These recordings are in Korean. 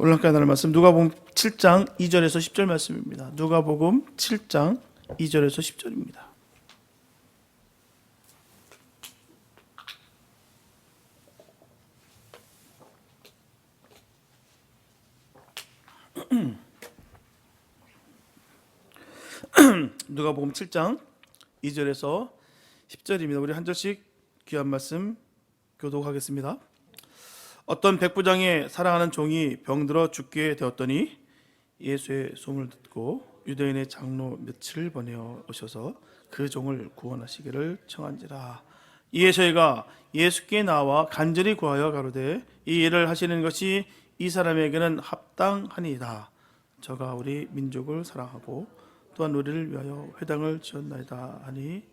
오늘 함께 나눌 말씀 누가복음 7장 2절에서 10절 말씀입니다. 누가복음 7장 2절에서 10절입니다. 누가복음 7장 2절에서 10절입니다. 우리 한 절씩 귀한 말씀 교독하겠습니다. 어떤 백부장의 사랑하는 종이 병들어 죽게 되었더니 예수의 소문을 듣고 유대인의 장로 며칠을 보내어 오셔서 그 종을 구원하시기를 청한지라. 이에 저희가 예수께 나와 간절히 구하여 가로되 이 일을 하시는 것이 이 사람에게는 합당하니이다. 저가 우리 민족을 사랑하고 또한 우리를 위하여 회당을 지었나이다 하니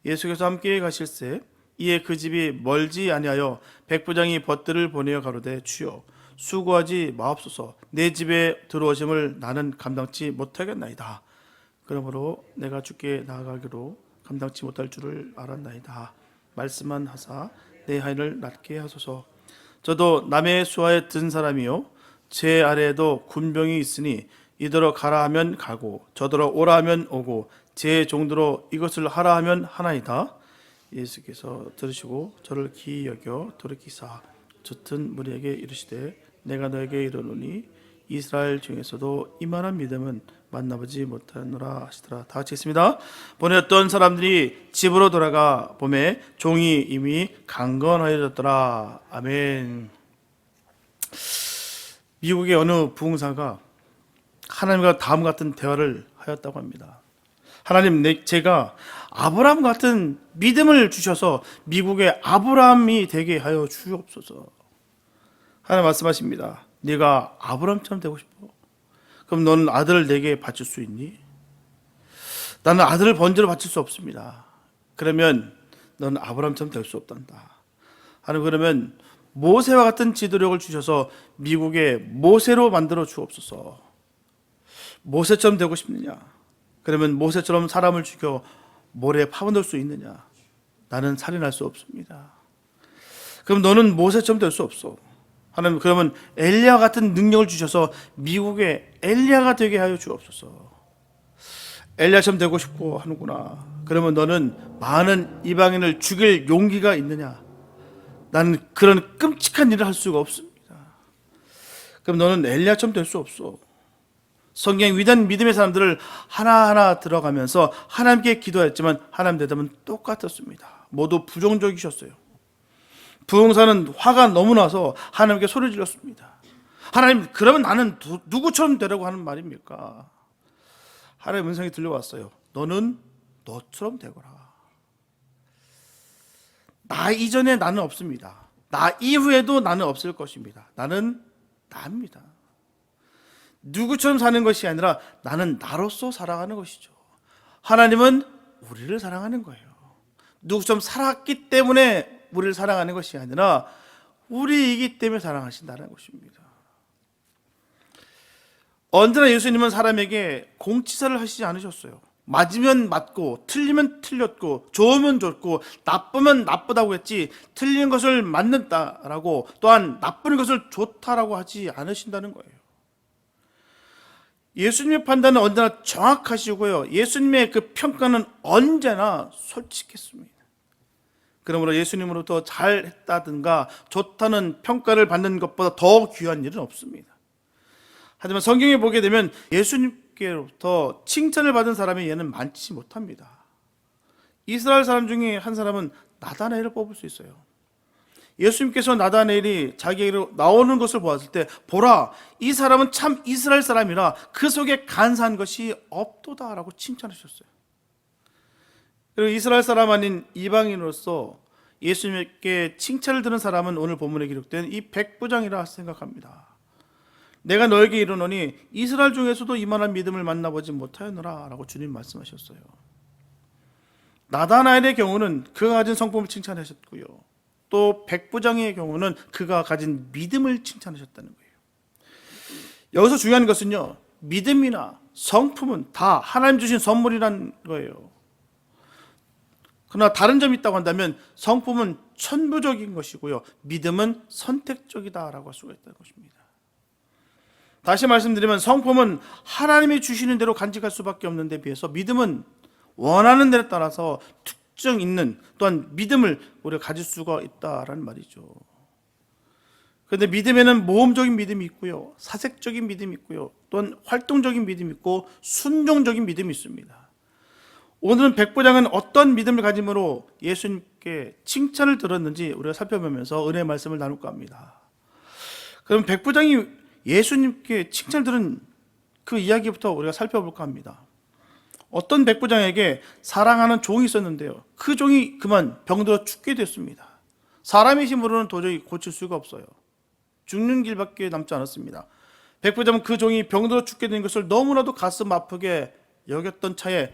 예수께서 함께 가실새 이에 그 집이 멀지 아니하여 백부장이 벗들을 보내어 가로되 주여 수고하지 마옵소서. 내 집에 들어오심을 나는 감당치 못하겠나이다. 그러므로 내가 주께 나아가기로 감당치 못할 줄을 알았나이다. 말씀만 하사 내 하인을 낫게 하소서. 저도 남의 수하에 든 사람이요 제 아래에도 군병이 있으니 이더러 가라 하면 가고 저더러 오라 하면 오고 제 종대로 이것을 하라 하면 하나이다. 예수께서 들으시고 저를 기이 여겨 돌이키사 짙은 무리에게 이르시되 내가 너에게 이르노니 이스라엘 중에서도 이만한 믿음은 만나보지 못하노라 하시더라. 다 같이 읽습니다. 보냈던 사람들이 집으로 돌아가 보매 종이 이미 강건하여졌더라. 아멘. 미국의 어느 부흥사가 하나님과 다음 같은 대화를 하였다고 합니다. 하나님, 제가 아브라함 같은 믿음을 주셔서 미국의 아브라함이 되게 하여 주옵소서. 하나님 말씀하십니다. 네가 아브라함처럼 되고 싶어? 그럼 너는 아들을 내게 바칠 수 있니? 나는 아들을 번제로 바칠 수 없습니다. 그러면 너는 아브라함처럼 될 수 없단다. 하나님, 그러면 모세와 같은 지도력을 주셔서 미국의 모세로 만들어 주옵소서. 모세처럼 되고 싶느냐? 그러면 모세처럼 사람을 죽여 모래에 파묻을 수 있느냐? 나는 살인할 수 없습니다. 그럼 너는 모세처럼 될 수 없어. 하나님, 그러면 엘리야 같은 능력을 주셔서 미국의 엘리야가 되게 하여 주옵소서. 엘리야처럼 되고 싶고 하는구나. 그러면 너는 많은 이방인을 죽일 용기가 있느냐? 나는 그런 끔찍한 일을 할 수가 없습니다. 그럼 너는 엘리야처럼 될 수 없어. 성경 위대한 믿음의 사람들을 하나하나 들어가면서 하나님께 기도했지만 하나님 대답은 똑같았습니다. 모두 부정적이셨어요. 부흥사는 화가 너무 나서 하나님께 소리 질렀습니다. 하나님, 그러면 나는 누구처럼 되라고 하는 말입니까? 하나님의 음성이 들려왔어요. 너는 너처럼 되거라. 나 이전에 나는 없습니다. 나 이후에도 나는 없을 것입니다. 나는 나입니다. 누구처럼 사는 것이 아니라 나는 나로서 살아가는 것이죠. 하나님은 우리를 사랑하는 거예요. 누구처럼 살았기 때문에 우리를 사랑하는 것이 아니라 우리이기 때문에 사랑하신다는 것입니다. 언제나 예수님은 사람에게 공치사를 하시지 않으셨어요. 맞으면 맞고 틀리면 틀렸고 좋으면 좋고 나쁘면 나쁘다고 했지 틀린 것을 맞는다라고 또한 나쁜 것을 좋다라고 하지 않으신다는 거예요. 예수님의 판단은 언제나 정확하시고요. 예수님의 그 평가는 언제나 솔직했습니다. 그러므로 예수님으로부터 잘했다든가 좋다는 평가를 받는 것보다 더 귀한 일은 없습니다. 하지만 성경에 보게 되면 예수님께로부터 칭찬을 받은 사람이 얘는 많지 못합니다. 이스라엘 사람 중에 한 사람은 나다나엘을 뽑을 수 있어요. 예수님께서 나다나엘이 자기에게로 나오는 것을 보았을 때 보라, 이 사람은 참 이스라엘 사람이라 그 속에 간사한 것이 없도다라고 칭찬하셨어요. 그리고 이스라엘 사람 아닌 이방인으로서 예수님께 칭찬을 들은 사람은 오늘 본문에 기록된 이 백부장이라 생각합니다. 내가 너에게 이르노니 이스라엘 중에서도 이만한 믿음을 만나보지 못하였노라 라고 주님 말씀하셨어요. 나다나엘의 경우는 그가 가진 성품을 칭찬하셨고요, 또 백부장의 경우는 그가 가진 믿음을 칭찬하셨다는 거예요. 여기서 중요한 것은요, 믿음이나 성품은 다 하나님 주신 선물이라는 거예요. 그러나 다른 점이 있다고 한다면 성품은 천부적인 것이고요, 믿음은 선택적이다라고 할 수가 있다는 것입니다. 다시 말씀드리면 성품은 하나님이 주시는 대로 간직할 수밖에 없는 데 비해서 믿음은 원하는 대로 따라서 특정 있는 또한 믿음을 우리가 가질 수가 있다라는 말이죠. 그런데 믿음에는 모험적인 믿음이 있고요, 사색적인 믿음이 있고요, 또한 활동적인 믿음이 있고 순종적인 믿음이 있습니다. 오늘은 백부장은 어떤 믿음을 가짐으로 예수님께 칭찬을 들었는지 우리가 살펴보면서 은혜의 말씀을 나눌까 합니다. 그럼 백부장이 예수님께 칭찬을 들은 그 이야기부터 우리가 살펴볼까 합니다. 어떤 백부장에게 사랑하는 종이 있었는데요, 그 종이 그만 병들어 죽게 됐습니다. 사람의 힘으로는 도저히 고칠 수가 없어요. 죽는 길밖에 남지 않았습니다. 백부장은 그 종이 병들어 죽게 된 것을 너무나도 가슴 아프게 여겼던 차에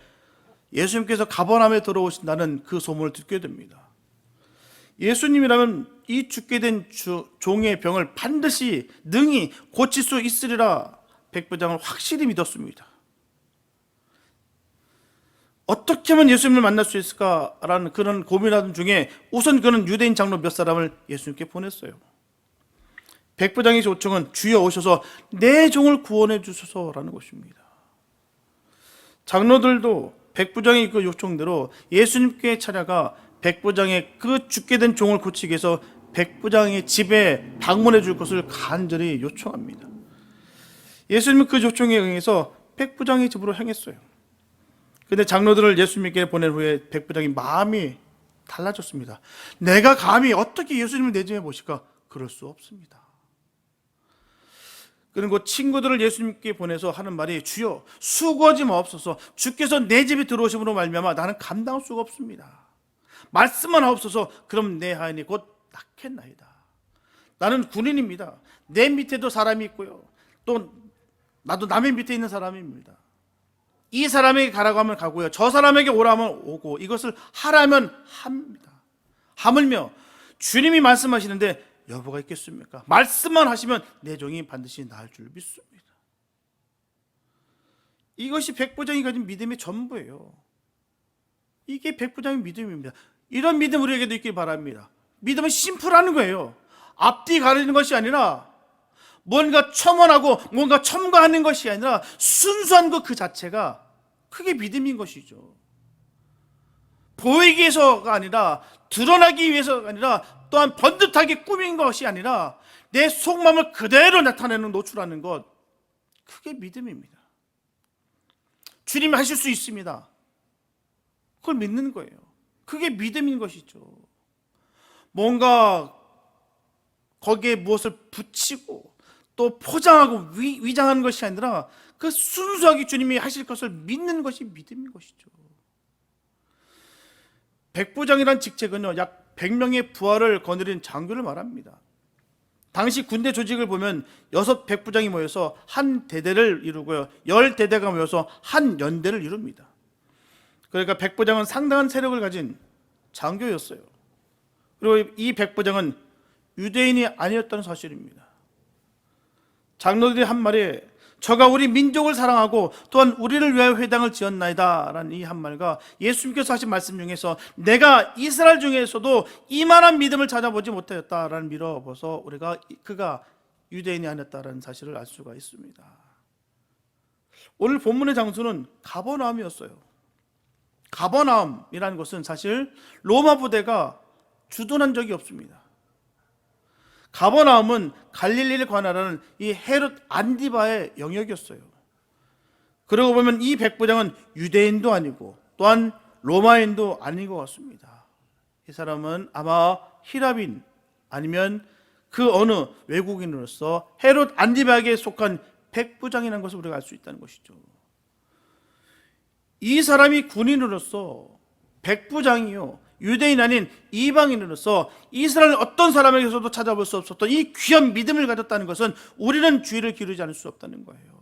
예수님께서 가버나움에 들어오신다는 그 소문을 듣게 됩니다. 예수님이라면 이 죽게 된 종의 병을 반드시 능히 고칠 수 있으리라 백부장은 확실히 믿었습니다. 어떻게 하면 예수님을 만날 수 있을까라는 그런 고민하던 중에 우선 그는 유대인 장로 몇 사람을 예수님께 보냈어요. 백부장의 요청은 주여 오셔서 내 종을 구원해 주소서라는 것입니다. 장로들도 백부장의 그 요청대로 예수님께 찾아가 백부장의 그 죽게 된 종을 고치기 위해서 백부장의 집에 방문해 줄 것을 간절히 요청합니다. 예수님은 그 요청에 응해서 백부장의 집으로 향했어요. 그런데 장로들을 예수님께 보낸 후에 백부장이 마음이 달라졌습니다. 내가 감히 어떻게 예수님을 내 집에 모실까? 그럴 수 없습니다. 그리고 친구들을 예수님께 보내서 하는 말이 주여 수고하지 마옵소서. 주께서 내 집에 들어오심으로 말미암아 나는 감당할 수가 없습니다. 말씀만 하옵소서. 그럼 내 하인이 곧 낫겠나이다. 나는 군인입니다. 내 밑에도 사람이 있고요, 또 나도 남의 밑에 있는 사람입니다. 이 사람에게 가라고 하면 가고요, 저 사람에게 오라면 오고, 이것을 하라면 합니다. 하물며 주님이 말씀하시는데 여부가 있겠습니까? 말씀만 하시면 내 종이 반드시 나을 줄 믿습니다. 이것이 백부장이 가진 믿음의 전부예요. 이게 백부장의 믿음입니다. 이런 믿음 우리에게도 있길 바랍니다. 믿음은 심플하는 거예요. 앞뒤 가리는 것이 아니라 뭔가 첨언하고 뭔가 첨가하는 것이 아니라 순수한 것 그 자체가 그게 믿음인 것이죠. 보이기 위해서가 아니라, 드러나기 위해서가 아니라, 또한 번듯하게 꾸민 것이 아니라 내 속마음을 그대로 나타내는, 노출하는 것, 그게 믿음입니다. 주님이 하실 수 있습니다. 그걸 믿는 거예요. 그게 믿음인 것이죠. 뭔가 거기에 무엇을 붙이고 또 포장하고 위장하는 것이 아니라 그 순수하게 주님이 하실 것을 믿는 것이 믿음인 것이죠. 백부장이란 직책은요, 약 100명의 부하를 거느린 장교를 말합니다. 당시 군대 조직을 보면 6 백부장이 모여서 한 대대를 이루고요, 10대대가 모여서 한 연대를 이룹니다. 그러니까 백부장은 상당한 세력을 가진 장교였어요. 그리고 이 백부장은 유대인이 아니었다는 사실입니다. 장로들이 한 말에 저가 우리 민족을 사랑하고 또한 우리를 위하여 회당을 지었나이다 라는 이 한 말과 예수님께서 하신 말씀 중에서 내가 이스라엘 중에서도 이만한 믿음을 찾아보지 못하였다라는 밀어버서 우리가 그가 유대인이 아니었다라는 사실을 알 수가 있습니다. 오늘 본문의 장소는 가버나움이었어요. 가버나움이라는 것은 사실 로마 부대가 주둔한 적이 없습니다. 가버나움은 갈릴리를 관할하는 이 헤롯 안디바의 영역이었어요. 그러고 보면 이 백부장은 유대인도 아니고 또한 로마인도 아닌 것 같습니다. 이 사람은 아마 히랍인 아니면 그 어느 외국인으로서 헤롯 안디바에게 속한 백부장이라는 것을 우리가 알 수 있다는 것이죠. 이 사람이 군인으로서 백부장이요, 유대인 아닌 이방인으로서 이스라엘 어떤 사람에게서도 찾아볼 수 없었던 이 귀한 믿음을 가졌다는 것은 우리는 주의를 기울이지 않을 수 없다는 거예요.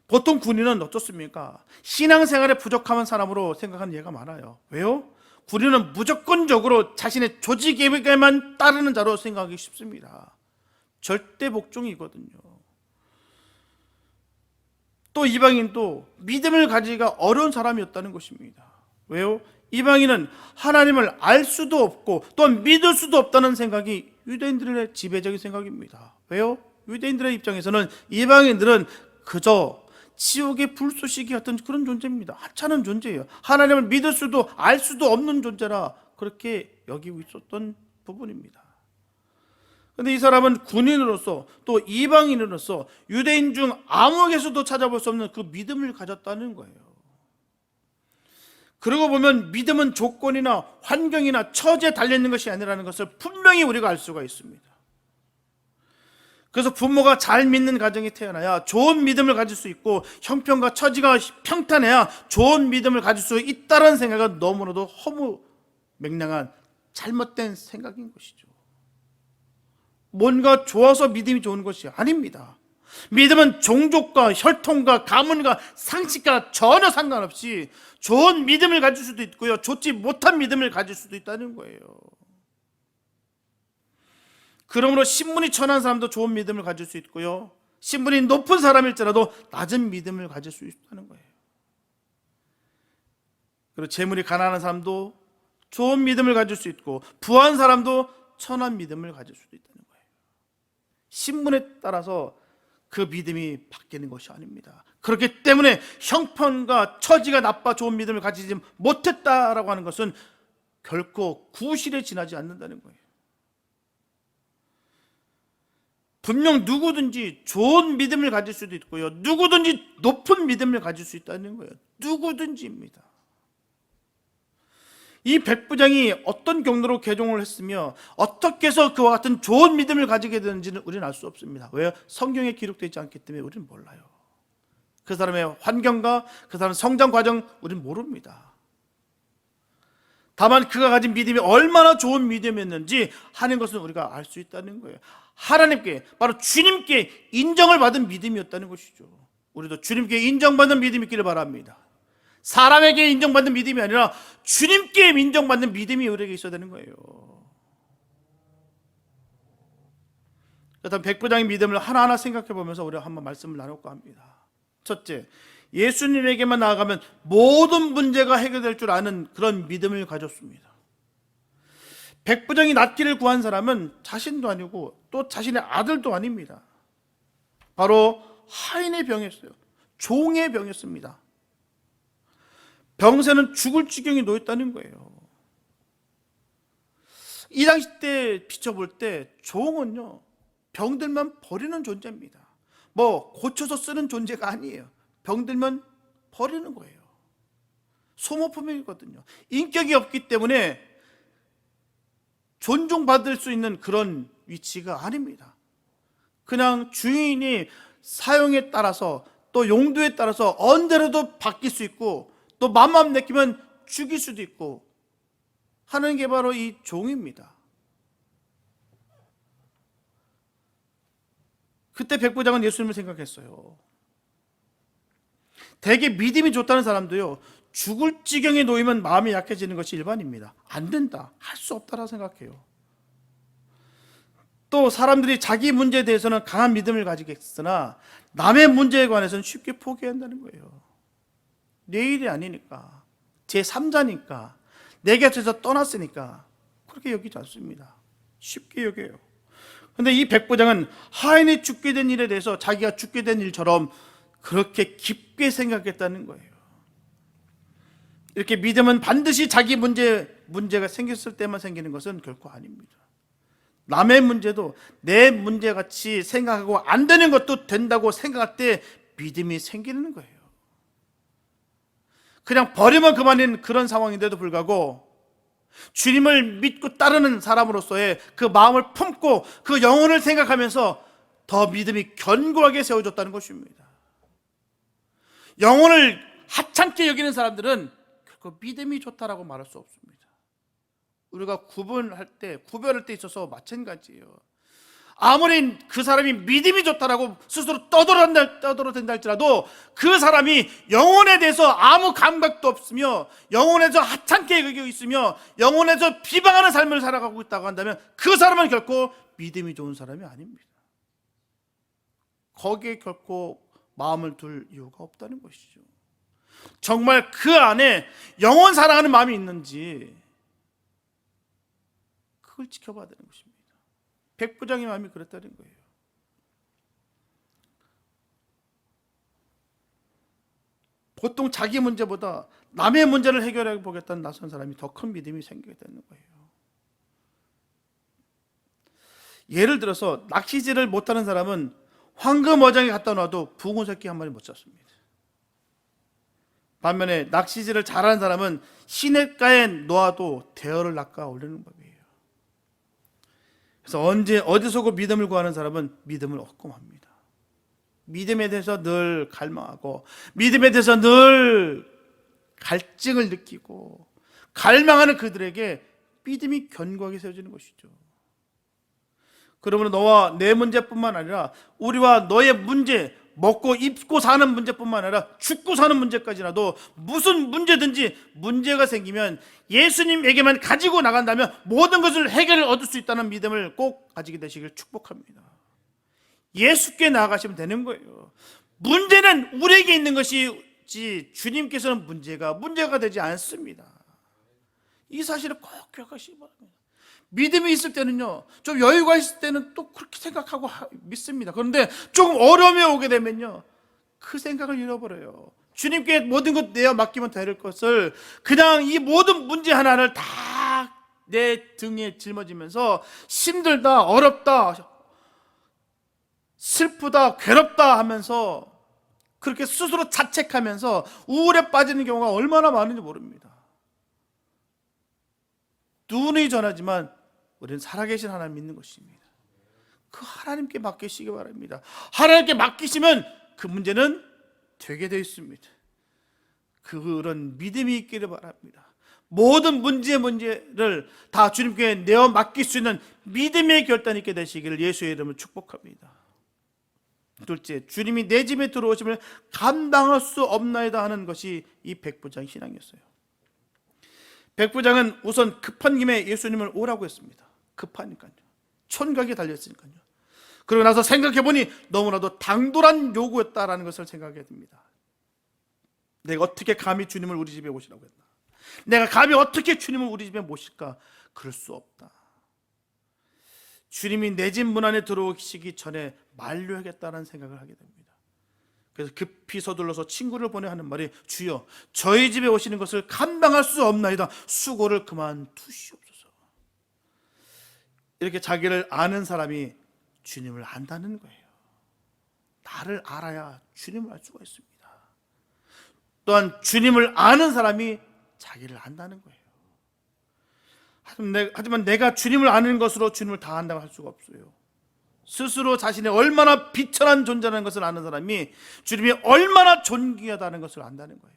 보통 군인은 어떻습니까? 신앙생활에 부족한 사람으로 생각하는 예가 많아요. 왜요? 군인은 무조건적으로 자신의 조직에게만 따르는 자로 생각하기 쉽습니다. 절대 복종이거든요. 또 이방인도 믿음을 가지기가 어려운 사람이었다는 것입니다. 왜요? 이방인은 하나님을 알 수도 없고 또한 믿을 수도 없다는 생각이 유대인들의 지배적인 생각입니다. 왜요? 유대인들의 입장에서는 이방인들은 그저 지옥의 불쏘시개 같은 그런 존재입니다. 하찮은 존재예요. 하나님을 믿을 수도 알 수도 없는 존재라 그렇게 여기고 있었던 부분입니다. 그런데 이 사람은 군인으로서 또 이방인으로서 유대인 중 아무에게서도 찾아볼 수 없는 그 믿음을 가졌다는 거예요. 그러고 보면 믿음은 조건이나 환경이나 처지에 달려있는 것이 아니라는 것을 분명히 우리가 알 수가 있습니다. 그래서 부모가 잘 믿는 가정에 태어나야 좋은 믿음을 가질 수 있고 형편과 처지가 평탄해야 좋은 믿음을 가질 수 있다는 생각은 너무나도 허무맹랑한 잘못된 생각인 것이죠. 뭔가 좋아서 믿음이 좋은 것이 아닙니다. 믿음은 종족과 혈통과 가문과 상식과 전혀 상관없이 좋은 믿음을 가질 수도 있고요, 좋지 못한 믿음을 가질 수도 있다는 거예요. 그러므로 신분이 천한 사람도 좋은 믿음을 가질 수 있고요, 신분이 높은 사람일지라도 낮은 믿음을 가질 수 있다는 거예요. 그리고 재물이 가난한 사람도 좋은 믿음을 가질 수 있고 부한 사람도 천한 믿음을 가질 수도 있다는 거예요. 신분에 따라서 그 믿음이 바뀌는 것이 아닙니다. 그렇기 때문에 형편과 처지가 나빠 좋은 믿음을 가지지 못했다라고 하는 것은 결코 구실에 지나지 않는다는 거예요. 분명 누구든지 좋은 믿음을 가질 수도 있고요, 누구든지 높은 믿음을 가질 수 있다는 거예요. 누구든지입니다. 이 백부장이 어떤 경로로 개종을 했으며 어떻게 해서 그와 같은 좋은 믿음을 가지게 되는지는 우리는 알 수 없습니다. 왜요? 성경에 기록되어 있지 않기 때문에 우리는 몰라요. 그 사람의 환경과 그 사람의 성장 과정 우리는 모릅니다. 다만 그가 가진 믿음이 얼마나 좋은 믿음이었는지 하는 것은 우리가 알 수 있다는 거예요. 하나님께, 바로 주님께 인정을 받은 믿음이었다는 것이죠. 우리도 주님께 인정받는 믿음이 있기를 바랍니다. 사람에게 인정받는 믿음이 아니라 주님께 인정받는 믿음이 우리에게 있어야 되는 거예요. 그렇다면 백부장의 믿음을 하나하나 생각해 보면서 우리가 한번 말씀을 나눌까 합니다. 첫째, 예수님에게만 나아가면 모든 문제가 해결될 줄 아는 그런 믿음을 가졌습니다. 백부장이 낫기를 구한 사람은 자신도 아니고 또 자신의 아들도 아닙니다. 바로 하인의 병이었어요. 종의 병이었습니다. 병세는 죽을 지경에 놓였다는 거예요. 이 당시 때 비춰볼 때 종은요, 병들면 버리는 존재입니다. 뭐 고쳐서 쓰는 존재가 아니에요. 병들면 버리는 거예요. 소모품이거든요. 인격이 없기 때문에 존중받을 수 있는 그런 위치가 아닙니다. 그냥 주인이 사용에 따라서 또 용도에 따라서 언제라도 바뀔 수 있고 또 맘만 내키면 죽일 수도 있고 하는 게 바로 이 종입니다. 그때 백부장은 예수님을 생각했어요. 되게 믿음이 좋다는 사람도요, 죽을 지경에 놓이면 마음이 약해지는 것이 일반입니다. 안 된다, 할 수 없다라고 생각해요. 또 사람들이 자기 문제에 대해서는 강한 믿음을 가지겠으나 남의 문제에 관해서는 쉽게 포기한다는 거예요. 내 일이 아니니까, 제3자니까, 내 곁에서 떠났으니까 그렇게 여기지 않습니다. 쉽게 여겨요. 그런데 이 백부장은 하인이 죽게 된 일에 대해서 자기가 죽게 된 일처럼 그렇게 깊게 생각했다는 거예요. 이렇게 믿음은 반드시 자기 문제가 생겼을 때만 생기는 것은 결코 아닙니다. 남의 문제도 내 문제같이 생각하고 안 되는 것도 된다고 생각할 때 믿음이 생기는 거예요. 그냥 버리면 그만인 그런 상황인데도 불구하고 주님을 믿고 따르는 사람으로서의 그 마음을 품고 그 영혼을 생각하면서 더 믿음이 견고하게 세워졌다는 것입니다. 영혼을 하찮게 여기는 사람들은 결코 믿음이 좋다라고 말할 수 없습니다. 우리가 구별할 때 있어서 마찬가지예요. 아무리 그 사람이 믿음이 좋다라고 스스로 떠들어댄다 할지라도 그 사람이 영혼에 대해서 아무 감각도 없으며 영혼에서 하찮게 여기고 있으며 영혼에서 비방하는 삶을 살아가고 있다고 한다면 그 사람은 결코 믿음이 좋은 사람이 아닙니다. 거기에 결코 마음을 둘 이유가 없다는 것이죠. 정말 그 안에 영혼 사랑하는 마음이 있는지 그걸 지켜봐야 되는 것입니다. 백부장의 마음이 그랬다는 거예요. 보통 자기 문제보다 남의 문제를 해결해 보겠다는 낯선 사람이 더 큰 믿음이 생기게 되는 거예요. 예를 들어서 낚시질을 못하는 사람은 황금어장에 갖다 놔도 붕어 새끼 한 마리 못 잡습니다. 반면에 낚시질을 잘하는 사람은 시냇가에 놓아도 대어를 낚아 올리는 법이에요. 그래서 언제 어디서 그 믿음을 구하는 사람은 믿음을 얻고 맙니다. 믿음에 대해서 늘 갈망하고 믿음에 대해서 늘 갈증을 느끼고 갈망하는 그들에게 믿음이 견고하게 세워지는 것이죠. 그러므로 너와 내 문제뿐만 아니라 우리와 너의 문제, 먹고 입고 사는 문제뿐만 아니라 죽고 사는 문제까지라도 무슨 문제든지 문제가 생기면 예수님에게만 가지고 나간다면 모든 것을 해결을 얻을 수 있다는 믿음을 꼭 가지게 되시길 축복합니다. 예수께 나아가시면 되는 거예요. 문제는 우리에게 있는 것이지 주님께서는 문제가 되지 않습니다. 이 사실을 꼭 기억하시기 바랍니다. 믿음이 있을 때는요, 좀 여유가 있을 때는 또 그렇게 생각하고 믿습니다. 그런데 조금 어려움이 오게 되면요, 그 생각을 잃어버려요. 주님께 모든 것 내어 맡기면 될 것을 그냥 이 모든 문제 하나를 다 내 등에 짊어지면서 힘들다, 어렵다, 슬프다, 괴롭다 하면서 그렇게 스스로 자책하면서 우울에 빠지는 경우가 얼마나 많은지 모릅니다. 눈이 전하지만 우리는 살아계신 하나님 믿는 것입니다. 그 하나님께 맡기시기 바랍니다. 하나님께 맡기시면 그 문제는 되게 되어 있습니다. 그런 믿음이 있기를 바랍니다. 모든 문제를 다 주님께 내어 맡길 수 있는 믿음의 결단이 있게 되시기를 예수의 이름으로 축복합니다. 둘째, 주님이 내 집에 들어오시면 감당할 수 없나이다 하는 것이 이 백부장 신앙이었어요. 백부장은 우선 급한 김에 예수님을 오라고 했습니다. 급하니까요. 촌각이 달렸으니까요. 그러고 나서 생각해보니 너무나도 당돌한 요구였다라는 것을 생각하게 됩니다. 내가 어떻게 감히 주님을 우리 집에 오시라고 했나? 내가 감히 어떻게 주님을 우리 집에 모실까? 그럴 수 없다. 주님이 내 집 문 안에 들어오시기 전에 만류하겠다는 생각을 하게 됩니다. 그래서 급히 서둘러서 친구를 보내 하는 말이, 주여 저희 집에 오시는 것을 감당할 수 없나이다. 수고를 그만두시옵소서. 이렇게 자기를 아는 사람이 주님을 안다는 거예요. 나를 알아야 주님을 알 수가 있습니다. 또한 주님을 아는 사람이 자기를 안다는 거예요. 하지만 내가 주님을 아는 것으로 주님을 다 안다고 할 수가 없어요. 스스로 자신이 얼마나 비천한 존재라는 것을 아는 사람이 주님이 얼마나 존귀하다는 것을 안다는 거예요.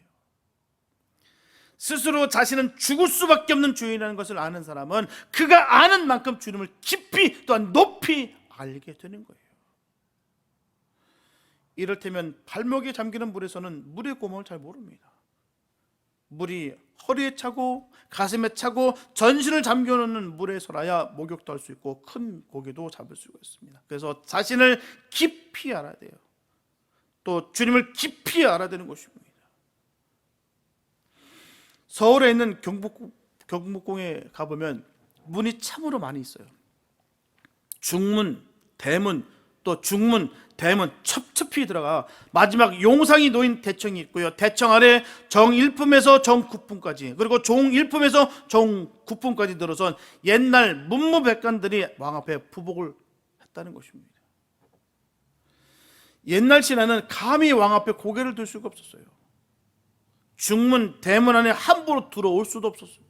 스스로 자신은 죽을 수밖에 없는 주인이라는 것을 아는 사람은 그가 아는 만큼 주님을 깊이 또한 높이 알게 되는 거예요. 이를테면 발목에 잠기는 물에서는 물의 고목을 잘 모릅니다. 물이 허리에 차고 가슴에 차고 전신을 잠겨놓는 물에서라야 목욕도 할 수 있고 큰 고기도 잡을 수가 있습니다. 그래서 자신을 깊이 알아야 돼요. 또 주님을 깊이 알아야 되는 것입니다. 서울에 있는 경복궁에 가보면 문이 참으로 많이 있어요. 중문, 대문, 또 중문, 대문 첩첩이 들어가 마지막 용상이 놓인 대청이 있고요. 대청 아래 정일품에서 정구품까지, 그리고 종일품에서 정구품까지 들어선 옛날 문무백관들이 왕 앞에 부복을 했다는 것입니다. 옛날 신하는 감히 왕 앞에 고개를 들 수가 없었어요. 중문, 대문 안에 함부로 들어올 수도 없었습니다.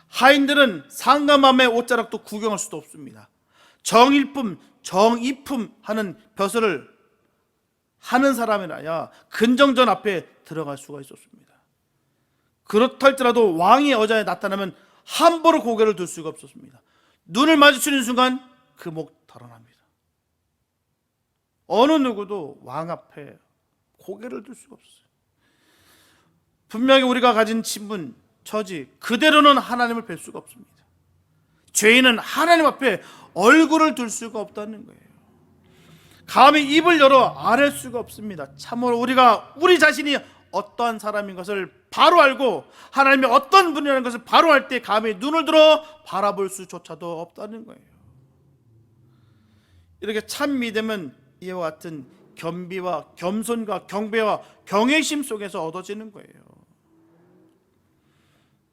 하인들은 상가맘의 옷자락도 구경할 수도 없습니다. 정일품, 정이품 하는 벼슬을 하는 사람이라야 근정전 앞에 들어갈 수가 있었습니다. 그렇다 할지라도 왕이 어자에 나타나면 함부로 고개를 들 수가 없었습니다. 눈을 마주치는 순간 그 목 드러납니다. 어느 누구도 왕 앞에 고개를 들 수가 없었어요. 분명히 우리가 가진 신분, 처지 그대로는 하나님을 뵐 수가 없습니다. 죄인은 하나님 앞에 얼굴을 들 수가 없다는 거예요. 감히 입을 열어 아랠 수가 없습니다. 참으로 우리가 우리 자신이 어떠한 사람인 것을 바로 알고 하나님이 어떤 분이라는 것을 바로 알 때 감히 눈을 들어 바라볼 수조차도 없다는 거예요. 이렇게 참 믿음은 이와 같은 겸비와 겸손과 경배와 경외심 속에서 얻어지는 거예요.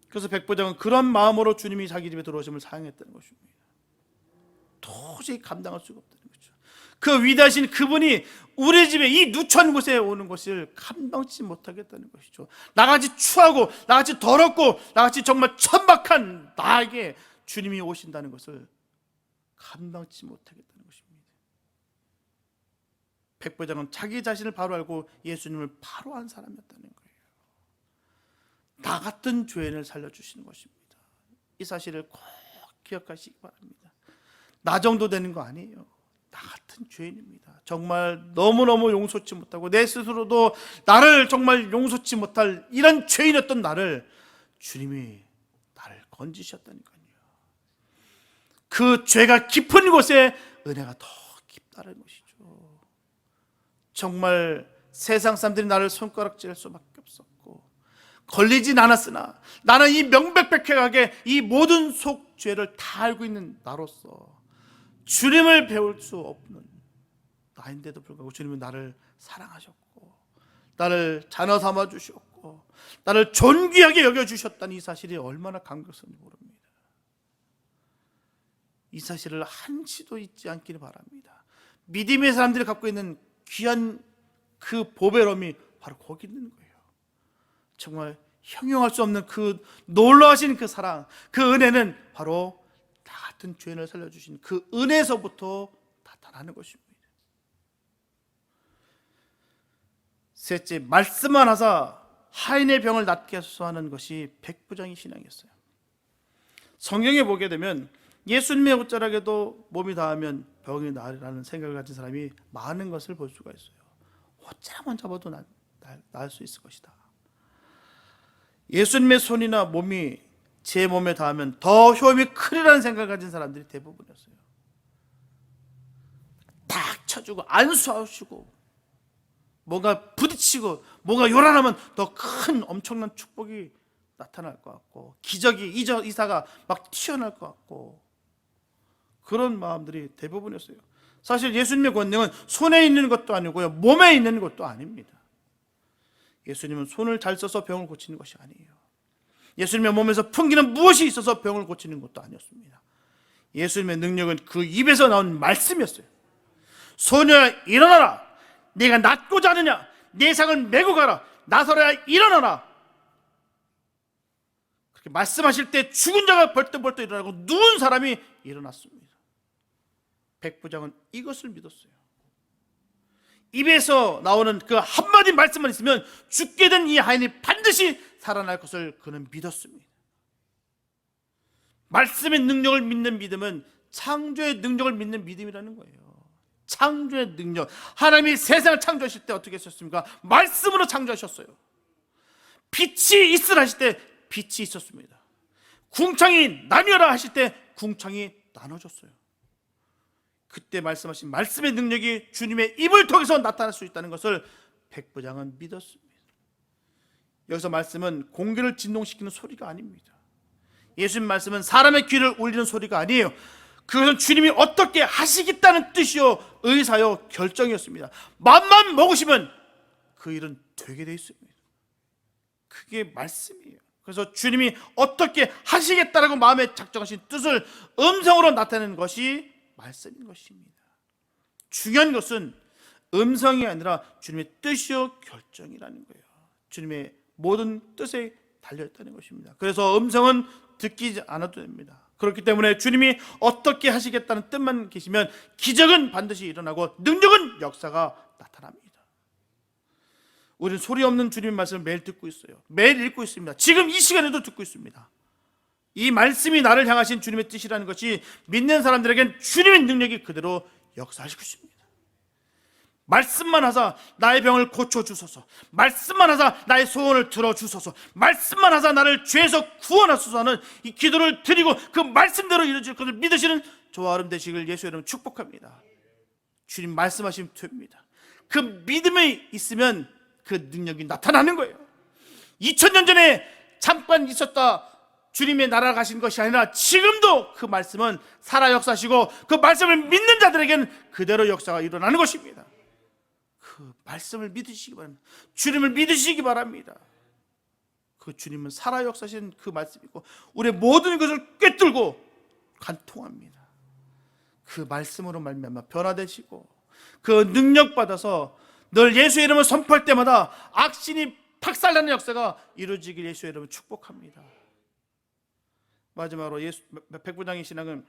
그래서 백부장은 그런 마음으로 주님이 자기 집에 들어오심을 사양했다는 것입니다. 도저히 감당할 수가 없다는 거죠. 그 위대하신 그분이 우리 집에 이 누천 곳에 오는 것을 감당치 못하겠다는 것이죠. 나같이 추하고 나같이 더럽고 나같이 정말 천박한 나에게 주님이 오신다는 것을 감당치 못하겠다는 것입니다. 백부장은 자기 자신을 바로 알고 예수님을 바로 한 사람이었다는 거예요. 나 같은 죄인을 살려주시는 것입니다. 이 사실을 꼭 기억하시기 바랍니다. 나 정도 되는 거 아니에요. 나 같은 죄인입니다. 정말 너무너무 용서치 못하고 내 스스로도 나를 정말 용서치 못할 이런 죄인이었던 나를 주님이 나를 건지셨다니까요. 그 죄가 깊은 곳에 은혜가 더 깊다는 것이죠. 정말 세상 사람들이 나를 손가락질할 수밖에 없었고 걸리진 않았으나 나는 이 명백백하게 이 모든 속죄를 다 알고 있는 나로서 주님을 배울 수 없는 나인데도 불구하고 주님은 나를 사랑하셨고 나를 자녀 삼아 주셨고 나를 존귀하게 여겨주셨다는 이 사실이 얼마나 감격스러운지 모릅니다. 이 사실을 한치도 잊지 않기를 바랍니다. 믿음의 사람들이 갖고 있는 귀한 그 보배로움이 바로 거기 있는 거예요. 정말 형용할 수 없는 그 놀라우신 그 사랑, 그 은혜는 바로 나 같은 죄인을 살려주신 그 은혜에서부터 나타나는 것입니다. 셋째, 말씀만 하사 하인의 병을 낫게 하소서 하는 것이 백부장의 신앙이었어요. 성경에 보게 되면 예수님의 옷자락에도 몸이 닿으면 병이 나으라는 생각을 가진 사람이 많은 것을 볼 수가 있어요. 옷자락만 잡아도 나을 수 있을 것이다. 예수님의 손이나 몸이 제 몸에 닿으면 더 효험이 크리라는 생각을 가진 사람들이 대부분이었어요. 딱 쳐주고 안수하시고 뭔가 부딪히고 뭔가 요란하면 더 큰 엄청난 축복이 나타날 것 같고 기적이 이사가 막 튀어나올 것 같고 그런 마음들이 대부분이었어요. 사실 예수님의 권능은 손에 있는 것도 아니고요, 몸에 있는 것도 아닙니다. 예수님은 손을 잘 써서 병을 고치는 것이 아니에요. 예수님의 몸에서 풍기는 무엇이 있어서 병을 고치는 것도 아니었습니다. 예수님의 능력은 그 입에서 나온 말씀이었어요. 소녀야 일어나라, 네가 낫고자 하느냐, 네 상을 메고 가라, 나서라야 일어나라. 그렇게 말씀하실 때 죽은 자가 벌떡벌떡 일어나고 누운 사람이 일어났습니다. 백부장은 이것을 믿었어요. 입에서 나오는 그 한마디 말씀만 있으면 죽게 된 이 하인이 반드시 살아날 것을 그는 믿었습니다. 말씀의 능력을 믿는 믿음은 창조의 능력을 믿는 믿음이라는 거예요. 창조의 능력. 하나님이 세상을 창조하실 때 어떻게 하셨습니까? 말씀으로 창조하셨어요. 빛이 있으라 하실 때 빛이 있었습니다. 궁창이 나뉘어라 하실 때 궁창이 나눠졌어요. 그때 말씀하신 말씀의 능력이 주님의 입을 통해서 나타날 수 있다는 것을 백부장은 믿었습니다. 여기서 말씀은 공기를 진동시키는 소리가 아닙니다. 예수님 말씀은 사람의 귀를 울리는 소리가 아니에요. 그것은 주님이 어떻게 하시겠다는 뜻이요, 의사요, 결정이었습니다. 맘만 먹으시면 그 일은 되게 돼 있습니다. 그게 말씀이에요. 그래서 주님이 어떻게 하시겠다라고 마음에 작정하신 뜻을 음성으로 나타내는 것이 말씀인 것입니다. 중요한 것은 음성이 아니라 주님의 뜻이요 결정이라는 거예요. 주님의 모든 뜻에 달려있다는 것입니다. 그래서 음성은 듣기 않아도 됩니다. 그렇기 때문에 주님이 어떻게 하시겠다는 뜻만 계시면 기적은 반드시 일어나고 능력은 역사가 나타납니다. 우리는 소리 없는 주님의 말씀을 매일 듣고 있어요. 매일 읽고 있습니다. 지금 이 시간에도 듣고 있습니다. 이 말씀이 나를 향하신 주님의 뜻이라는 것이 믿는 사람들에겐 주님의 능력이 그대로 역사하실 것입니다. 말씀만 하사 나의 병을 고쳐주소서, 말씀만 하사 나의 소원을 들어주소서, 말씀만 하사 나를 죄에서 구원하소서 하는 이 기도를 드리고 그 말씀대로 이루어질 것을 믿으시는 저와 여러분 되시길 예수 여러분 축복합니다. 주님 말씀하시면 됩니다. 그 믿음이 있으면 그 능력이 나타나는 거예요. 2000년 전에 잠깐 있었다 주님의 나라 가신 것이 아니라 지금도 그 말씀은 살아 역사하시고 그 말씀을 믿는 자들에게는 그대로 역사가 일어나는 것입니다. 그 말씀을 믿으시기 바랍니다. 주님을 믿으시기 바랍니다. 그 주님은 살아 역사하신 그 말씀이고 우리의 모든 것을 꿰뚫고 관통합니다. 그 말씀으로 말미암아 변화되시고 그 능력 받아서 늘 예수의 이름을 선포할 때마다 악신이 박살나는 역사가 이루어지길 예수의 이름으로 축복합니다. 마지막으로 백부장의 신앙은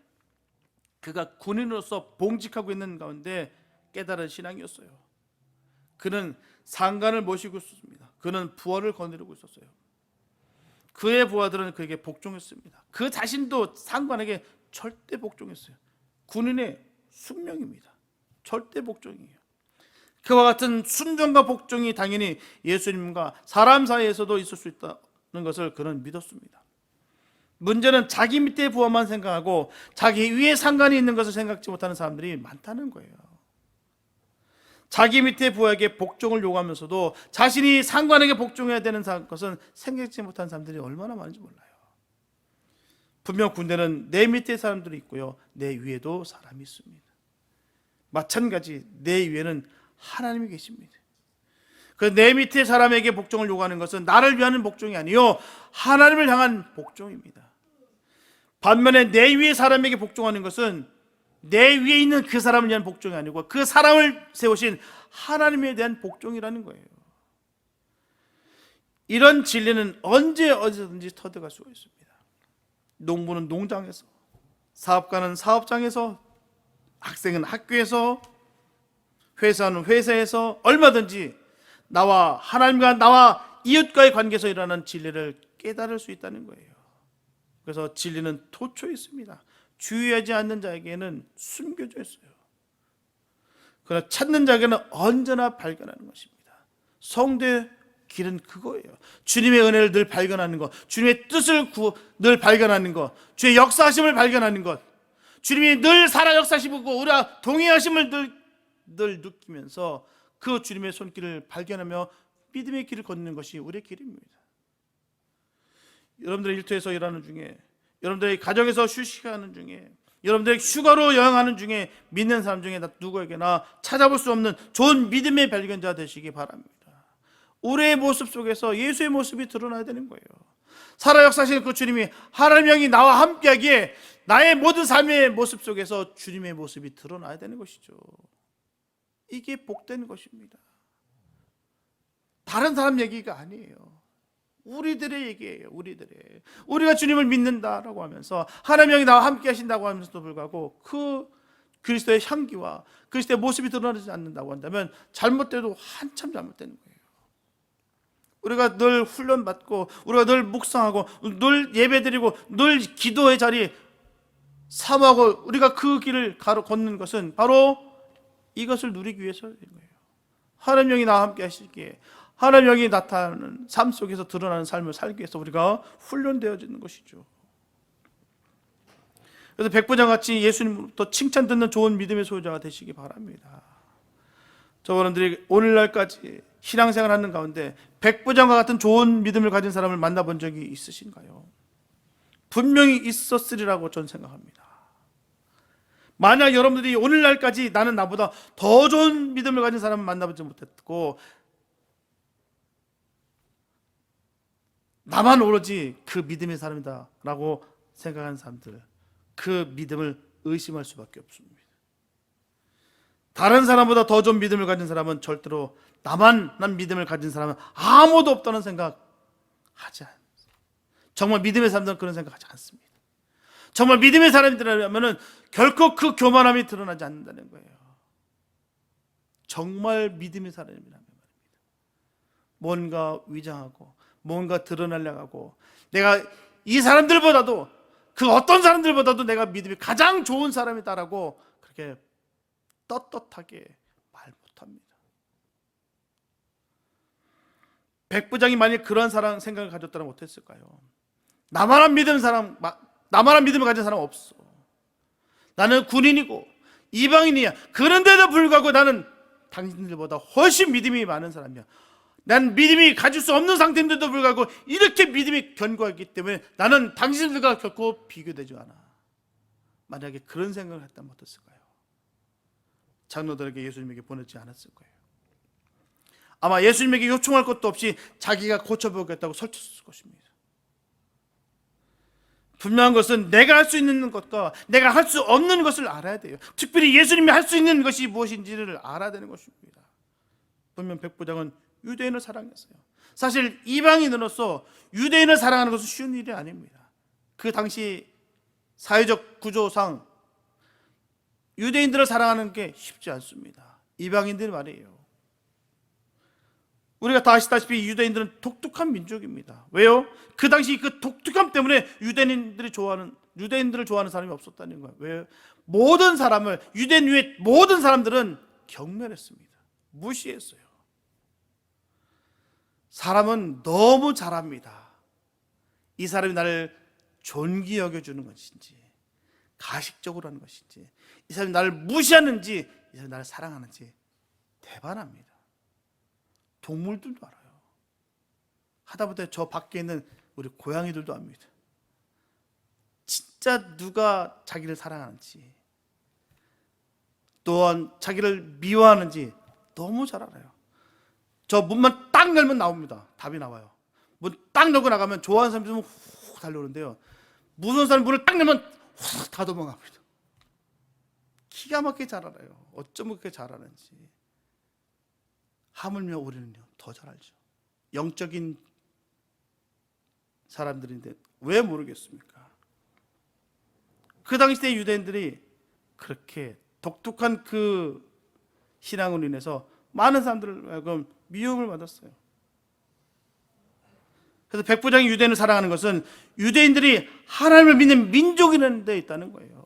그가 군인으로서 봉직하고 있는 가운데 깨달은 신앙이었어요. 그는 상관을 모시고 있었습니다. 그는 부하를 거느리고 있었어요. 그의 부하들은 그에게 복종했습니다. 그 자신도 상관에게 절대 복종했어요. 군인의 숙명입니다. 절대 복종이에요. 그와 같은 순종과 복종이 당연히 예수님과 사람 사이에서도 있을 수 있다는 것을 그는 믿었습니다. 문제는 자기 밑에 부하만 생각하고 자기 위에 상관이 있는 것을 생각지 못하는 사람들이 많다는 거예요. 자기 밑에 부하에게 복종을 요구하면서도 자신이 상관에게 복종해야 되는 것은 생각지 못하는 사람들이 얼마나 많은지 몰라요. 분명 군대는 내 밑에 사람들이 있고요, 내 위에도 사람이 있습니다. 마찬가지 내 위에는 하나님이 계십니다. 그 내 밑에 사람에게 복종을 요구하는 것은 나를 위한 복종이 아니요 하나님을 향한 복종입니다. 반면에 내 위에 사람에게 복종하는 것은 내 위에 있는 그 사람을 위한 복종이 아니고 그 사람을 세우신 하나님에 대한 복종이라는 거예요. 이런 진리는 언제 어디든지 터득할 수가 있습니다. 농부는 농장에서, 사업가는 사업장에서, 학생은 학교에서, 회사는 회사에서 얼마든지 나와 하나님과 나와 이웃과의 관계에서 일어나는 진리를 깨달을 수 있다는 거예요. 그래서 진리는 도처에 있습니다. 주의하지 않는 자에게는 숨겨져 있어요. 그러나 찾는 자에게는 언제나 발견하는 것입니다. 성도의 길은 그거예요. 주님의 은혜를 늘 발견하는 것, 주님의 뜻을 늘 발견하는 것, 주의 역사하심을 발견하는 것, 주님이 늘 살아 역사하시고 우리가 동의하심을 늘 느끼면서 그 주님의 손길을 발견하며 믿음의 길을 걷는 것이 우리의 길입니다. 여러분들의 일터에서 일하는 중에, 여러분들의 가정에서 휴식하는 중에, 여러분들의 휴가로 여행하는 중에 믿는 사람 중에 누구에게나 찾아볼 수 없는 좋은 믿음의 발견자 되시기 바랍니다. 우리의 모습 속에서 예수의 모습이 드러나야 되는 거예요. 살아 역사하시는 그 주님이 하나님 영이 나와 함께하기에 나의 모든 삶의 모습 속에서 주님의 모습이 드러나야 되는 것이죠. 이게 복된 것입니다. 다른 사람 얘기가 아니에요. 우리들의 얘기예요. 우리가 주님을 믿는다라고 하면서 하나님 영이 나와 함께 하신다고 하면서도 불구하고 그 그리스도의 향기와 그리스도의 모습이 드러나지 않는다고 한다면 잘못돼도 한참 잘못되는 거예요. 우리가 늘 훈련받고 우리가 늘 묵상하고 늘 예배드리고 늘 기도의 자리 사모하고 우리가 그 길을 걷는 것은 바로 이것을 누리기 위해서인 거예요. 하나님 영이 나와 함께 하시기에 하나님 영이 나타나는 삶 속에서 드러나는 삶을 살기 위해서 우리가 훈련되어지는 것이죠. 그래서 백부장같이 예수님부터 칭찬 듣는 좋은 믿음의 소유자가 되시기 바랍니다. 저분들이 오늘날까지 신앙생활하는 가운데 백부장과 같은 좋은 믿음을 가진 사람을 만나본 적이 있으신가요? 분명히 있었으리라고 저는 생각합니다. 만약 여러분들이 오늘날까지 나는 나보다 더 좋은 믿음을 가진 사람을 만나보지 못했고 나만 오로지 그 믿음의 사람이다 라고 생각하는 사람들, 그 믿음을 의심할 수밖에 없습니다. 다른 사람보다 더 좋은 믿음을 가진 사람은 절대로 난 믿음을 가진 사람은 아무도 없다는 생각 하지 않습니다. 정말 믿음의 사람들은 그런 생각하지 않습니다. 정말 믿음의 사람들이라면 결코 그 교만함이 드러나지 않는다는 거예요. 정말 믿음의 사람이라면 말입니다. 뭔가 위장하고 뭔가 드러내려고 하고 내가 이 사람들보다도 그 어떤 사람들보다도 내가 믿음이 가장 좋은 사람이다라고 그렇게 떳떳하게 말 못합니다. 백부장이 만약 그런 생각을 가졌다면 어땠을까요? 나만한 믿음을 가진 사람 없어. 나는 군인이고 이방인이야. 그런데도 불구하고 나는 당신들보다 훨씬 믿음이 많은 사람이야. 난 믿음이 가질 수 없는 상태인데도 불구하고 이렇게 믿음이 견고하기 때문에 나는 당신들과 결코 비교되지 않아. 만약에 그런 생각을 했다면 어땠을까요? 장로들에게 예수님에게 보내지 않았을 거예요. 아마 예수님에게 요청할 것도 없이 자기가 고쳐보겠다고 설쳤을 것입니다. 분명한 것은 내가 할 수 있는 것과 내가 할 수 없는 것을 알아야 돼요. 특별히 예수님이 할 수 있는 것이 무엇인지를 알아야 되는 것입니다. 분명 백부장은 유대인을 사랑했어요. 사실 이방인으로서 유대인을 사랑하는 것은 쉬운 일이 아닙니다. 그 당시 사회적 구조상 유대인들을 사랑하는 게 쉽지 않습니다. 이방인들 말이에요. 우리가 다 아시다시피 유대인들은 독특한 민족입니다. 왜요? 그 당시 그 독특함 때문에 유대인들을 좋아하는 사람이 없었다는 거예요. 왜요? 모든 사람을, 유대인 외 모든 사람들은 경멸했습니다. 무시했어요. 사람은 너무 잘합니다. 이 사람이 나를 존귀 여겨주는 것인지, 가식적으로 하는 것인지, 이 사람이 나를 무시하는지, 이 사람이 나를 사랑하는지 대반합니다. 동물들도 알아요. 하다못해 저 밖에 있는 우리 고양이들도 압니다. 진짜 누가 자기를 사랑하는지, 또한 자기를 미워하는지 너무 잘 알아요. 저 문만 딱 열면 나옵니다. 답이 나와요. 문 딱 열고 나가면 좋아하는 사람 있으면 훅 달려오는데요, 무서운 사람 문을 딱 열면 훅 다 도망갑니다. 기가 막히게 잘 알아요. 어쩌면 그렇게 잘 아는지. 하물며 우리는요 더 잘 알죠. 영적인 사람들인데 왜 모르겠습니까? 그 당시 때 유대인들이 그렇게 독특한 그 신앙으로 인해서 많은 사람들을 미움을 받았어요. 그래서 백부장이 유대인을 사랑하는 것은 유대인들이 하나님을 믿는 민족이라는 데 있다는 거예요.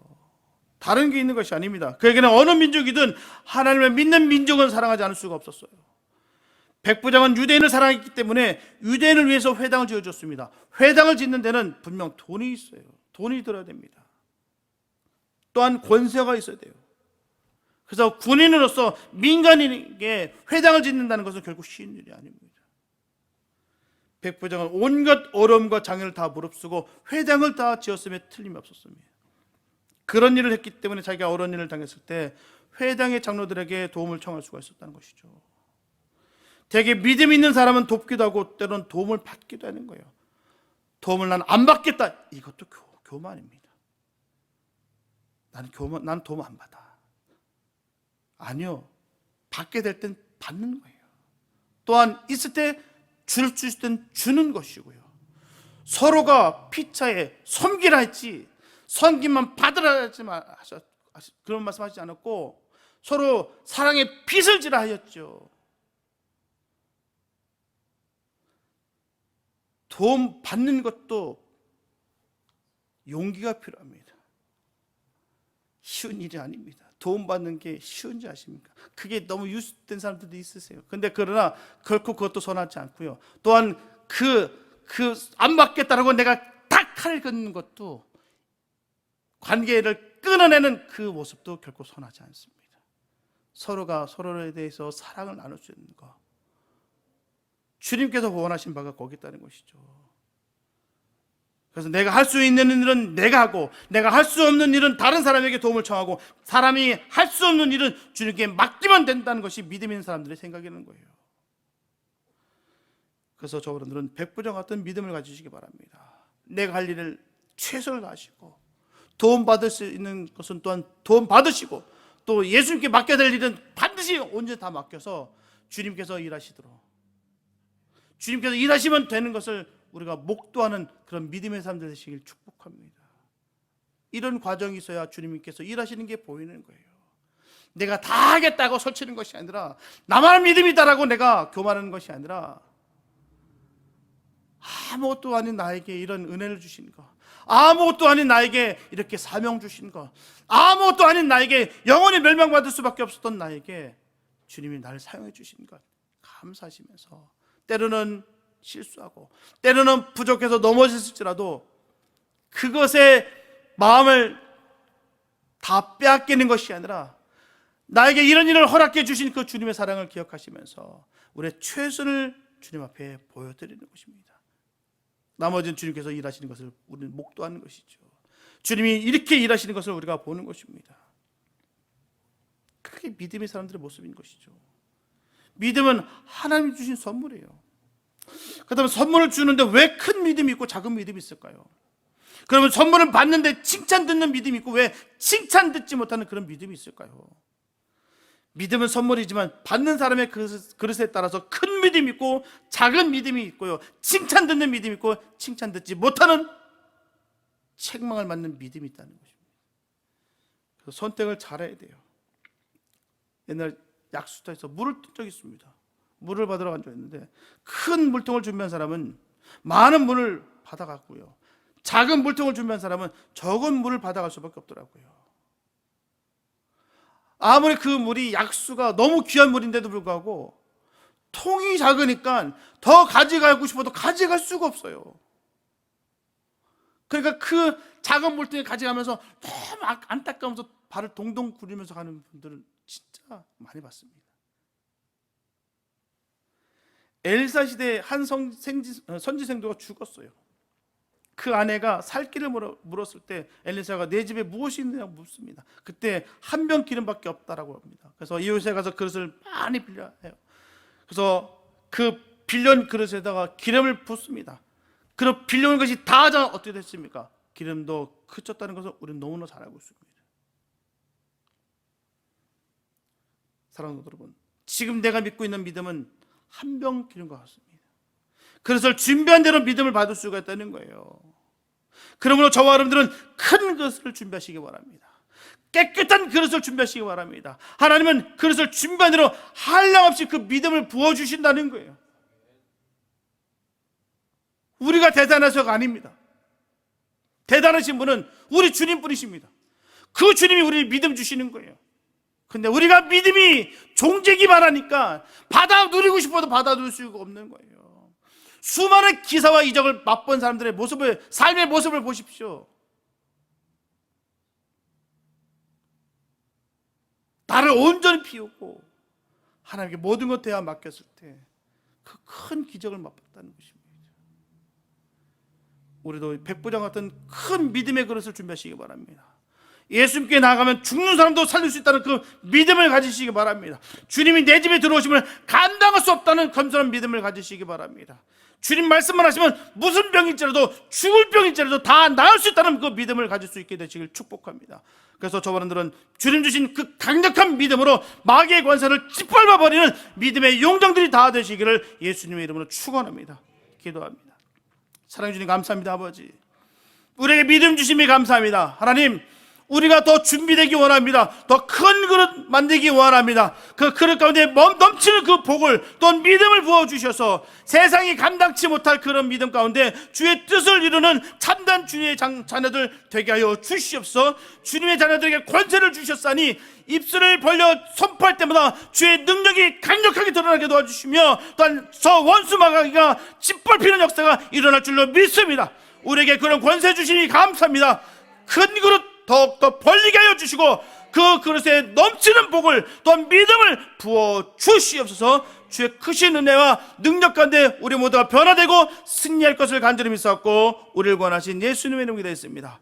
다른 게 있는 것이 아닙니다. 그에게는 어느 민족이든 하나님을 믿는 민족은 사랑하지 않을 수가 없었어요. 백부장은 유대인을 사랑했기 때문에 유대인을 위해서 회당을 지어줬습니다. 회당을 짓는 데는 분명 돈이 있어요. 돈이 들어야 됩니다. 또한 권세가 있어야 돼요. 그래서 군인으로서 민간인에게 회당을 짓는다는 것은 결국 쉬운 일이 아닙니다. 백부장은 온갖 어려움과 장애를 다 무릅쓰고 회당을 다 지었음에 틀림이 없었습니다. 그런 일을 했기 때문에 자기가 어려운 일을 당했을 때 회당의 장로들에게 도움을 청할 수가 있었다는 것이죠. 되게 믿음 있는 사람은 돕기도 하고 때로는 도움을 받기도 하는 거예요. 도움을 난 안 받겠다, 이것도 교만입니다. 난 도움 안 받아. 아니요, 받게 될 땐 받는 거예요. 또한 있을 때 줄 수 있을 땐 주는 것이고요. 서로가 피차에 섬기라 했지 섬김만 받으라 했지만 그런 말씀하시지 않았고 서로 사랑의 빚을 지라 하였죠. 도움 받는 것도 용기가 필요합니다. 쉬운 일이 아닙니다. 도움 받는 게 쉬운지 아십니까? 그게 너무 유습된 사람들도 있으세요. 근데 그러나 결코 그것도 선하지 않고요. 또한 안 받겠다라고 내가 딱 칼을 긋는 것도, 관계를 끊어내는 그 모습도 결코 선하지 않습니다. 서로가 서로에 대해서 사랑을 나눌 수 있는 것, 주님께서 원하신 바가 거기 있다는 것이죠. 그래서 내가 할 수 있는 일은 내가 하고 내가 할 수 없는 일은 다른 사람에게 도움을 청하고 사람이 할 수 없는 일은 주님께 맡기면 된다는 것이 믿음 있는 사람들의 생각이라는 거예요. 그래서 저분들은 백부장 같은 믿음을 가지시기 바랍니다. 내가 할 일을 최선을 다하시고 도움 받을 수 있는 것은 또한 도움 받으시고 또 예수님께 맡겨야 될 일은 반드시 온전히 다 맡겨서 주님께서 일하시도록, 주님께서 일하시면 되는 것을 우리가 목도하는 그런 믿음의 사람들 되시길 축복합니다. 이런 과정이 있어야 주님께서 일하시는 게 보이는 거예요. 내가 다 하겠다고 설치는 것이 아니라, 나만 믿음이다라고 내가 교만하는 것이 아니라, 아무것도 아닌 나에게 이런 은혜를 주신 것, 아무것도 아닌 나에게 이렇게 사명 주신 것, 아무것도 아닌 나에게 영원히 멸망받을 수밖에 없었던 나에게 주님이 나를 사용해 주신 것 감사하시면서, 때로는 실수하고 때로는 부족해서 넘어졌을지라도 그것에 마음을 다 빼앗기는 것이 아니라 나에게 이런 일을 허락해 주신 그 주님의 사랑을 기억하시면서 우리의 최선을 주님 앞에 보여드리는 것입니다. 나머지는 주님께서 일하시는 것을 우리는 목도하는 것이죠. 주님이 이렇게 일하시는 것을 우리가 보는 것입니다. 그게 믿음의 사람들의 모습인 것이죠. 믿음은 하나님이 주신 선물이에요. 그렇다면 선물을 주는데 왜 큰 믿음이 있고 작은 믿음이 있을까요? 그러면 선물을 받는데 칭찬 듣는 믿음이 있고 왜 칭찬 듣지 못하는 그런 믿음이 있을까요? 믿음은 선물이지만 받는 사람의 그릇에 따라서 큰 믿음이 있고 작은 믿음이 있고요, 칭찬 듣는 믿음이 있고 칭찬 듣지 못하는 책망을 맞는 믿음이 있다는 것입니다. 그래서 선택을 잘해야 돼요. 옛날 약수터에서 물을 뜬 적이 있습니다. 물을 받으러 간 적이 있는데 큰 물통을 준비한 사람은 많은 물을 받아갔고요, 작은 물통을 준비한 사람은 적은 물을 받아갈 수밖에 없더라고요. 아무리 그 물이 약수가 너무 귀한 물인데도 불구하고 통이 작으니까 더 가져가고 싶어도 가져갈 수가 없어요. 그러니까 그 작은 물통에 가져가면서 너무 안타까우면서 발을 동동 구르면서 가는 분들은 진짜 많이 봤습니다. 엘사 시대에 한 선지생도가 죽었어요. 그 아내가 살 길을 물었을 때 엘리사가 내 집에 무엇이 있느냐고 묻습니다. 그때 한 병 기름밖에 없다라고 합니다. 그래서 이웃에 가서 그릇을 많이 빌려 해요. 그래서 그 빌려온 그릇에다가 기름을 붓습니다. 그 빌려온 것이 다 하자 어떻게 됐습니까? 기름도 그쳤다는 것을 우리는 너무나 잘 알고 있습니다. 사랑하는 여러분, 지금 내가 믿고 있는 믿음은 한 병 기름과 같습니다. 그래서 준비한 대로 믿음을 받을 수가 있다는 거예요. 그러므로 저와 여러분들은 큰 그릇을 준비하시기 바랍니다. 깨끗한 그릇을 준비하시기 바랍니다. 하나님은 그릇을 준비한 대로 한량없이 그 믿음을 부어주신다는 거예요. 우리가 대단해서가 아닙니다. 대단하신 분은 우리 주님뿐이십니다. 그 주님이 우리 믿음 주시는 거예요. 근데 우리가 믿음이 종재기만 하니까 받아 누리고 싶어도 받아 누릴 수가 없는 거예요. 수많은 기사와 이적을 맛본 사람들의 모습을, 삶의 모습을 보십시오. 나를 온전히 피우고 하나님께 모든 것 대하 맡겼을 때 그 큰 기적을 맛봤다는 것입니다. 우리도 백부장 같은 큰 믿음의 그릇을 준비하시기 바랍니다. 예수님께 나아가면 죽는 사람도 살릴 수 있다는 그 믿음을 가지시기 바랍니다. 주님이 내 집에 들어오시면 감당할 수 없다는 겸손한 믿음을 가지시기 바랍니다. 주님 말씀만 하시면 무슨 병일지라도, 죽을 병일지라도 다 나을 수 있다는 그 믿음을 가질 수 있게 되시길 축복합니다. 그래서 저와 여러분들은 주님 주신 그 강력한 믿음으로 마귀의 권세를 짓밟아 버리는 믿음의 용정들이 다 되시기를 예수님의 이름으로 축원합니다. 기도합니다. 사랑해 주님 감사합니다. 아버지, 우리에게 믿음 주심이 감사합니다. 하나님, 우리가 더 준비되기 원합니다. 더 큰 그릇 만들기 원합니다. 그 그릇 가운데 넘치는 그 복을, 또 믿음을 부어주셔서 세상이 감당치 못할 그런 믿음 가운데 주의 뜻을 이루는 참된 주의 자녀들 되게 하여 주시옵소서. 주님의 자녀들에게 권세를 주셨사니 입술을 벌려 선포할 때마다 주의 능력이 강력하게 드러나게 도와주시며, 또한 저 원수 마귀가 짓밟히는 역사가 일어날 줄로 믿습니다. 우리에게 그런 권세 주시니 감사합니다. 큰 그릇 더욱더 벌리게 하여 주시고 그 그릇에 넘치는 복을, 또 믿음을 부어 주시옵소서. 주의 크신 은혜와 능력 가운데 우리 모두가 변화되고 승리할 것을 간절히 믿사옵고 우리를 권하신 예수님의 이름으로 기도했습니다.